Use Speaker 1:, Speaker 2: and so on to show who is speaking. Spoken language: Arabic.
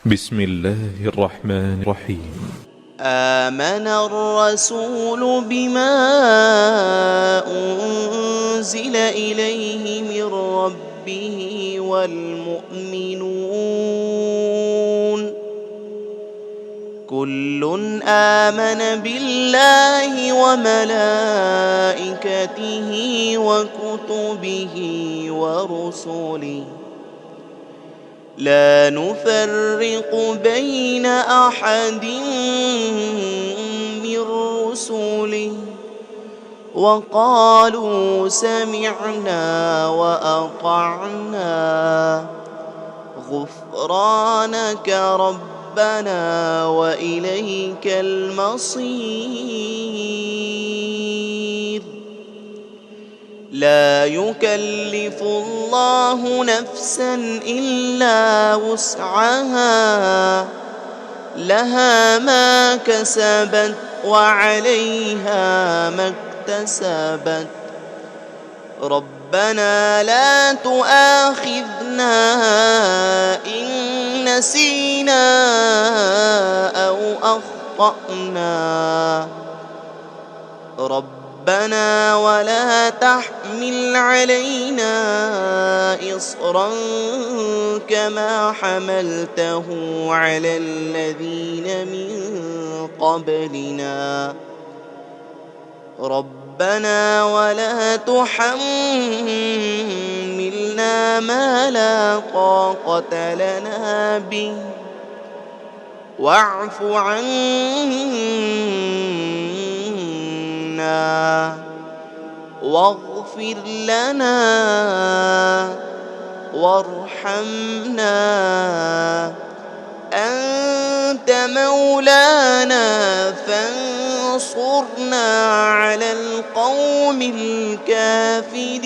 Speaker 1: بسم الله الرحمن الرحيم.
Speaker 2: آمن الرسول بما أنزل إليه من ربه والمؤمنون كل آمن بالله وملائكته وكتبه ورسله لا نفرق بين أحد من رسله وقالوا سمعنا وأطعنا غفرانك ربنا وإليك المصير. لا يكلف الله نفسا إلا وسعها لها ما كسبت وعليها ما اكتسبت ربنا لا تؤاخذنا إن نسينا أو أخطأنا ربنا ولا تحمل علينا إصرا كما حملته على الذين من قبلنا ربنا ولا تحملنا ما لا طاقة لنا به واعف عنا واغفر لنا وارحمنا أنت مولانا فانصرنا على القوم الكافرين.